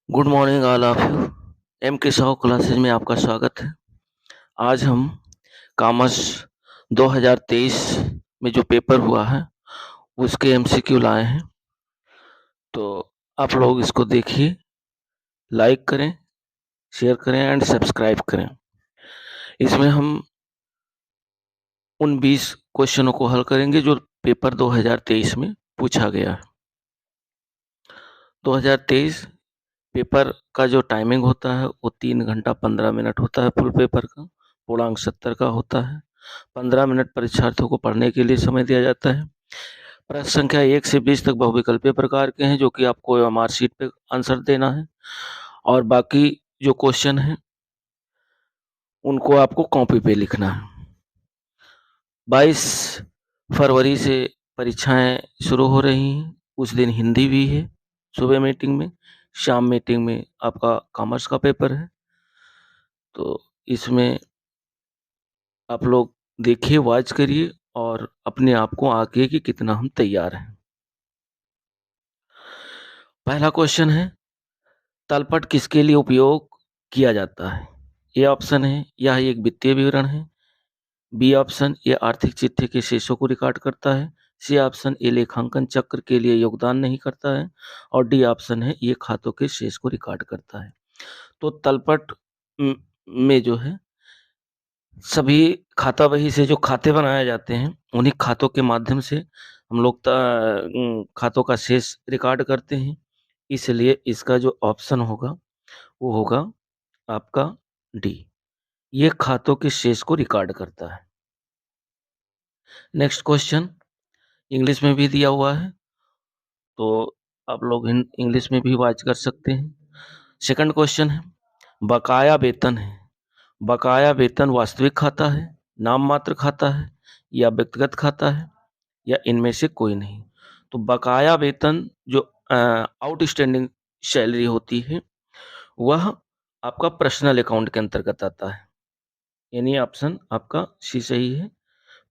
Good morning all of you. M K Sahu classes में आपका स्वागत है। आज हम कॉमर्स 2023 में जो पेपर हुआ है उसके एमसीक्यू लाए हैं, तो आप लोग इसको देखिए, लाइक करें, शेयर करें एंड सब्सक्राइब करें। इसमें हम उन 20 क्वेश्चनों को हल करेंगे जो पेपर 2023 में पूछा गया है। 2023 पेपर का जो टाइमिंग होता है वो 3 घंटा 15 मिनट होता है। फुल पेपर का पूर्णांक 70 का होता है। 15 मिनट परीक्षार्थियों को पढ़ने के लिए समय दिया जाता है। प्रश्न संख्या 1 से 20 तक बहुविकल्पीय प्रकार के हैं, जो कि आपको मार्कशीट पे आंसर देना है, और बाकी जो क्वेश्चन हैं उनको आपको कॉपी पे लिखना है। 22 फरवरी से परीक्षाएं शुरू हो रही हैं। उस दिन हिंदी भी है। सुबह मीटिंग में, शाम मीटिंग में आपका कॉमर्स का पेपर है। तो इसमें आप लोग देखिए, वॉच करिए और अपने आप को आंकिए कि कितना हम तैयार हैं। पहला क्वेश्चन है, तलपट किसके लिए उपयोग किया जाता है? ए ऑप्शन है यह एक वित्तीय विवरण है। बी ऑप्शन ये आर्थिक चिट्ठी के शेषों को रिकॉर्ड करता है। सी ऑप्शन ये लेखांकन चक्र के लिए योगदान नहीं करता है। और डी ऑप्शन है ये खातों के शेष को रिकॉर्ड करता है। तो तलपट में जो है सभी खाता बही से जो खाते बनाए जाते हैं उन्हीं खातों के माध्यम से हम लोग खातों का शेष रिकॉर्ड करते हैं। इसलिए इसका जो ऑप्शन होगा वो होगा आपका डी। ये खातों के शेष को रिकॉर्ड करता है। नेक्स्ट क्वेश्चन इंग्लिश में भी दिया हुआ है, तो आप लोग इंग्लिश में भी वाच कर सकते हैं। सेकंड क्वेश्चन है, बकाया वेतन है। बकाया वेतन वास्तविक खाता है, नाम मात्र खाता है, या व्यक्तिगत खाता है, या इनमें से कोई नहीं? तो बकाया वेतन जो आउटस्टैंडिंग सैलरी होती है वह आपका पर्सनल अकाउंट के अंतर्गत आता है। यानी ऑप्शन आपका सी सही है,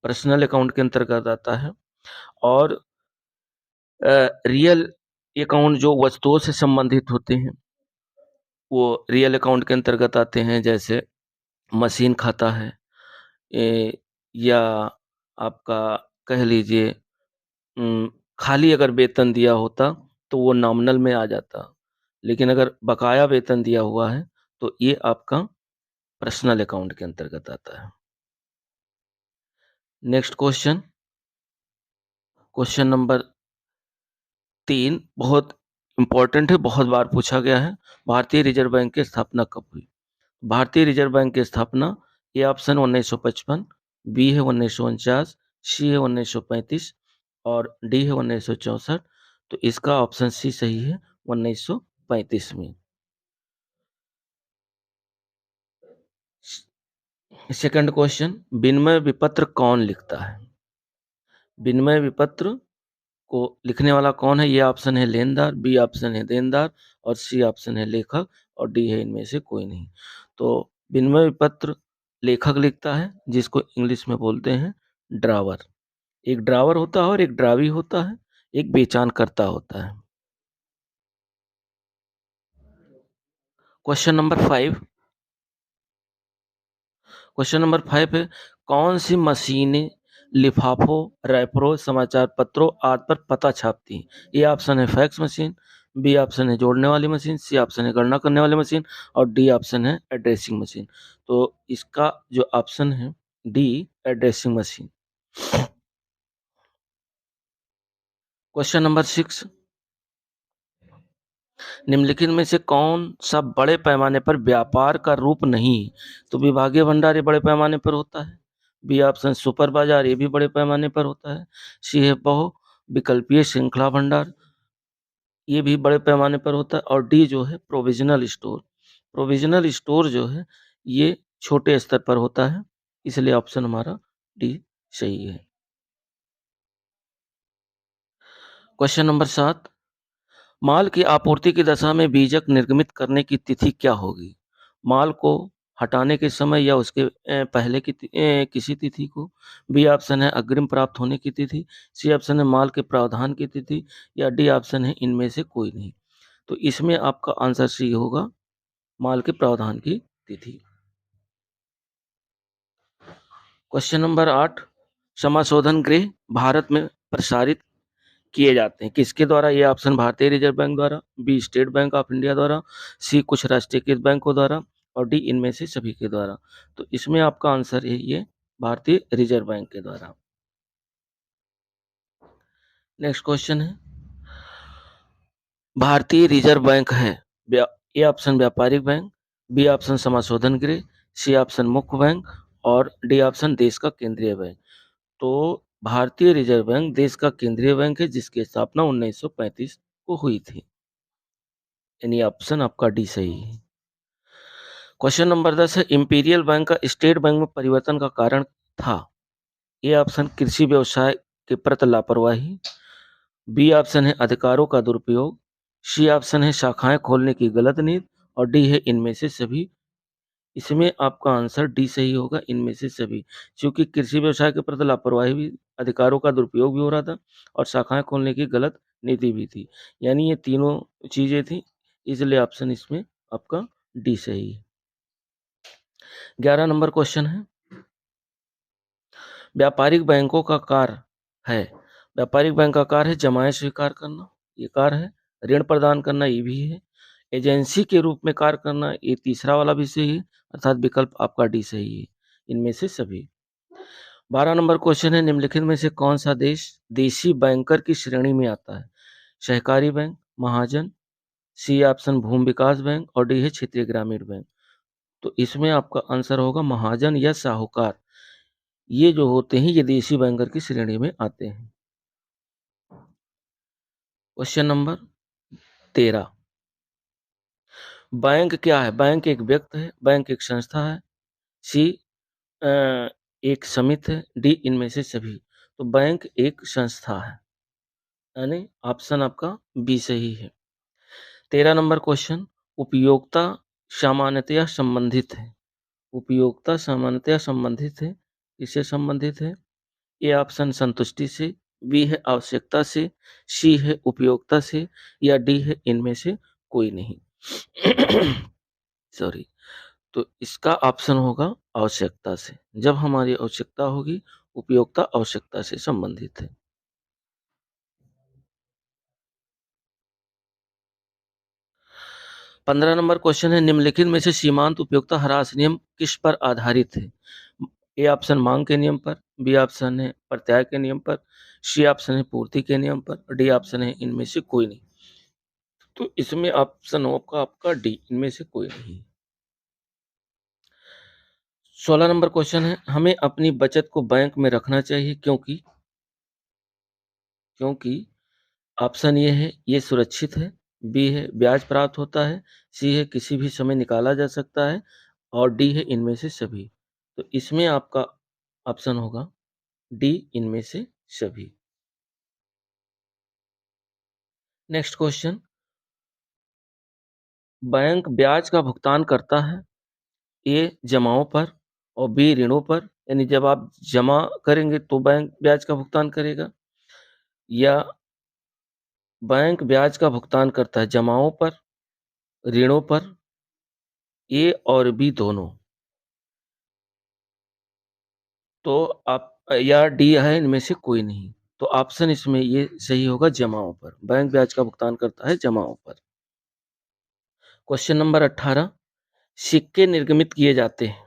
पर्सनल अकाउंट के अंतर्गत आता है। और रियल अकाउंट जो वस्तुओं से संबंधित होते हैं वो रियल अकाउंट के अंतर्गत आते हैं, जैसे मशीन खाता है, या आपका कह लीजिए खाली अगर वेतन दिया होता तो वो नॉमिनल में आ जाता, लेकिन अगर बकाया वेतन दिया हुआ है तो ये आपका पर्सनल अकाउंट के अंतर्गत आता है। नेक्स्ट क्वेश्चन, क्वेश्चन नंबर 3 बहुत इंपॉर्टेंट है, बहुत बार पूछा गया है। भारतीय रिजर्व बैंक की स्थापना कब हुई? भारतीय रिजर्व बैंक की स्थापना, ए ऑप्शन 1955, बी है 1949, सी है 1935 और डी है 1964। तो इसका ऑप्शन सी सही है, 1935 में। सेकंड क्वेश्चन, विनिमय विपत्र कौन लिखता है? विनिमय विपत्र को लिखने वाला कौन है? ये ऑप्शन है लेनदार, बी ऑप्शन है देनदार और सी ऑप्शन है लेखक और डी है इनमें से कोई नहीं। तो विनिमय विपत्र लेखक लिखता है, जिसको इंग्लिश में बोलते हैं ड्रावर। एक ड्रावर होता है और एक ड्रावी होता है, एक बेचानकर्ता होता है। क्वेश्चन नंबर 5, क्वेश्चन नंबर 5 है, कौन सी मशीनें लिफाफों, रैपरों, समाचार पत्रों आदि पर पता छापती हैं? ए ऑप्शन है फैक्स मशीन, बी ऑप्शन है जोड़ने वाली मशीन, सी ऑप्शन है गणना करने वाली मशीन और डी ऑप्शन है एड्रेसिंग मशीन। तो इसका जो ऑप्शन है D, addressing machine. Question number 6, निम्नलिखित में से कौन सा बड़े पैमाने पर व्यापार का रूप नहीं है? तो विभागीय भंडार ये बड़े पैमाने पर होता है। बी ऑप्शन सुपर बाजार ये भी बड़े पैमाने पर होता है। सी है बहु विकल्पीय श्रृंखला भंडार, ये भी बड़े पैमाने पर होता है। और डी जो है प्रोविजनल स्टोर, प्रोविजनल स्टोर जो है ये छोटे स्तर पर होता है। इसलिए ऑप्शन हमारा डी सही है। क्वेश्चन नंबर 7, माल की आपूर्ति की दशा में बीजक निर्गमित करने की तिथि क्या होगी? माल को हटाने के समय या उसके पहले की किसी तिथि को। बी ऑप्शन है अग्रिम प्राप्त होने की तिथि, सी ऑप्शन है माल के प्रावधान की तिथि या डी ऑप्शन है इनमें से कोई नहीं। तो इसमें आपका आंसर सी होगा, माल के प्रावधान की तिथि। क्वेश्चन नंबर 8, समाशोधन गृह भारत में प्रसारित किए जाते हैं किसके द्वारा? ये ऑप्शन भारतीय रिजर्व बैंक द्वारा, B State Bank of India द्वारा, सी कुछ राष्ट्रीयकृत बैंकों द्वारा, और डी इनमें से सभी के द्वारा। तो इसमें आपका आंसर है ये भारतीय रिजर्व बैंक के द्वारा। नेक्स्ट क्वेश्चन है, भारतीय रिजर्व बैंक है ए ऑप्शन व्यापारिक बैंक, बी ऑप्शन समाशोधन गृह, सी ऑप्शन मुख्य बैंक, और डी ऑप्शन देश का केंद्रीय बैंक। तो भारतीय रिजर्व बैंक देश का केंद्रीय बैंक है जिसकी स्थापना 1935 को हुई थी, यानी ऑप्शन आपका डी सही है। क्वेश्चन नंबर 10 है, इंपीरियल बैंक का स्टेट बैंक में परिवर्तन का कारण था? ए ऑप्शन कृषि व्यवसाय के प्रति लापरवाही, बी ऑप्शन है अधिकारों का दुरुपयोग, सी ऑप्शन है शाखाएं खोलने की गलत नीति, और डी है इनमें से सभी। इसमें आपका आंसर डी सही होगा, इनमें से सभी, क्योंकि कृषि व्यवसाय के प्रति लापरवाही भी, अधिकारों का दुरुपयोग भी हो रहा था, और शाखाएं खोलने की गलत नीति भी थी, यानी ये तीनों चीजें थी, इसलिए ऑप्शन इसमें आपका डी सही है। 11 नंबर क्वेश्चन है, व्यापारिक बैंकों का कार्य है, व्यापारिक बैंक का कार्य है जमाएं स्वीकार करना, ये कार्य है, ऋण प्रदान करना, ये भी है, एजेंसी के रूप में कार्य करना, ये तीसरा वाला भी सही है, अर्थात विकल्प आपका डी सही है, इनमें से सभी। 12 नंबर क्वेश्चन है, निम्नलिखित में से कौन सा देश देशी बैंकर की श्रेणी में आता है? सहकारी बैंक, महाजन, सी ऑप्शन भूमि विकास बैंक, और डी है क्षेत्रीय ग्रामीण बैंक। तो इसमें आपका आंसर होगा महाजन या साहूकार, ये जो होते हैं ये देशी बैंकर की श्रेणी में आते हैं। क्वेश्चन नंबर 13, बैंक क्या है? बैंक एक व्यक्ति है, बैंक एक संस्था है, सी एक समिति है, डी इनमें से सभी। तो बैंक एक संस्था है, यानी ऑप्शन आपका बी सही है। 13 नंबर क्वेश्चन, उपयोगिता सामान्यतया संबंधित है, उपयोगिता सामान्यतया संबंधित है, इससे संबंधित है, ए ऑप्शन संतुष्टि से, बी है आवश्यकता से, सी है उपयोगिता से, या डी है इनमें से कोई नहीं। सॉरी, तो इसका ऑप्शन होगा आवश्यकता से, जब हमारी आवश्यकता होगी, उपयोगिता आवश्यकता से संबंधित है। 15 नंबर क्वेश्चन है, निम्नलिखित में से सीमांत उपयोगिता ह्रास नियम किस पर आधारित है? ए ऑप्शन मांग के नियम पर, बी ऑप्शन है प्रत्याय के नियम पर, सी ऑप्शन है पूर्ति के नियम पर, डी ऑप्शन है इनमें से कोई नहीं। तो इसमें ऑप्शन होगा आपका डी, इनमें से कोई नहीं। 16 नंबर क्वेश्चन है, हमें अपनी बचत को बैंक में रखना चाहिए क्योंकि क्योंकि ऑप्शन ये है ये सुरक्षित है, बी है ब्याज प्राप्त होता है, सी है किसी भी समय निकाला जा सकता है, और डी है इनमें से सभी। तो इसमें आपका ऑप्शन होगा डी, इनमें से सभी। नेक्स्ट क्वेश्चन, बैंक ब्याज का भुगतान करता है ए जमाओं पर और बी ऋणों पर, यानी जब आप जमा करेंगे तो बैंक ब्याज का भुगतान करेगा, या बैंक ब्याज का भुगतान करता है जमाओं पर, ऋणों पर, ए और बी दोनों। तो आप या डी है इनमें से कोई नहीं। तो ऑप्शन इसमें ये सही होगा जमाओं पर, बैंक ब्याज का भुगतान करता है जमाओं पर। क्वेश्चन नंबर 18, सिक्के निर्गमित किए जाते हैं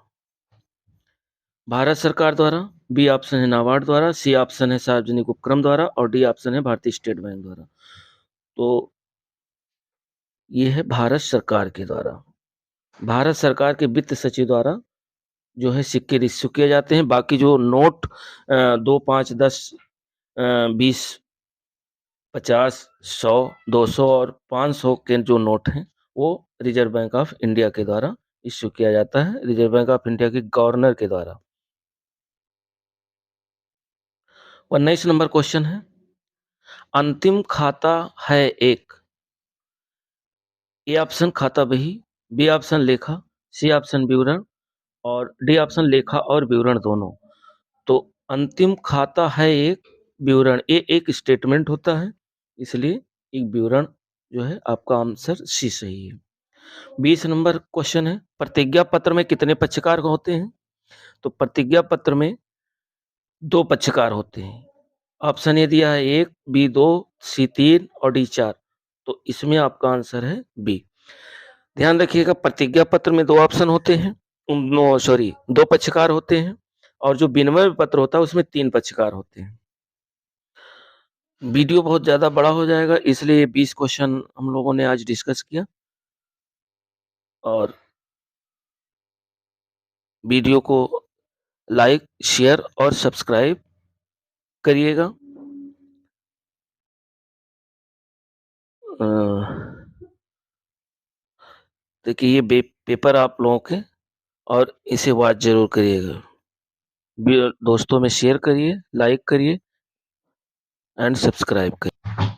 भारत सरकार द्वारा, बी ऑप्शन है नाबार्ड द्वारा, सी ऑप्शन है सार्वजनिक उपक्रम द्वारा, और डी ऑप्शन है भारतीय स्टेट बैंक द्वारा। तो ये है भारत सरकार के द्वारा, भारत सरकार के वित्त सचिव द्वारा जो है सिक्के इश्यू किए जाते हैं। बाकी जो नोट 2, 5, 10, 20, 50, 100, 200 और 500 के जो नोट हैं वो रिजर्व बैंक ऑफ इंडिया के द्वारा इश्यू किया जाता है, रिजर्व बैंक ऑफ इंडिया के गवर्नर के द्वारा। 19 नंबर क्वेश्चन है, अंतिम खाता है एक, ए ऑप्शन खाता बही, बी ऑप्शन लेखा, सी ऑप्शन विवरण, और डी ऑप्शन लेखा और विवरण दोनों। तो अंतिम खाता है एक विवरण, ये एक स्टेटमेंट होता है, इसलिए एक विवरण जो है आपका आंसर सी सही है। 20 नंबर क्वेश्चन है, प्रतिज्ञा पत्र में कितने पक्षकार होते हैं? तो प्रतिज्ञा पत्र में 2 पक्षकार होते हैं। ऑप्शन ए दिया है 1, बी 2, सी 3 और डी 4। तो इसमें आपका आंसर है बी। ध्यान रखिएगा, प्रतिज्ञा पत्र में 2 ऑप्शन होते हैं, नो सॉरी 2 पक्षकार होते हैं, और जो विनिमय पत्र होता है उसमें 3 पक्षकार होते हैं। वीडियो बहुत ज़्यादा बड़ा हो जाएगा, इसलिए 20 क्वेश्चन हम लोगों ने आज डिस्कस किया। और वीडियो को लाइक, शेयर और सब्सक्राइब करिएगा। देखिए ये पेपर आप लोगों के, और इसे वॉच जरूर करिएगा। दोस्तों में शेयर करिए, लाइक करिए एंड सब्सक्राइब करिए।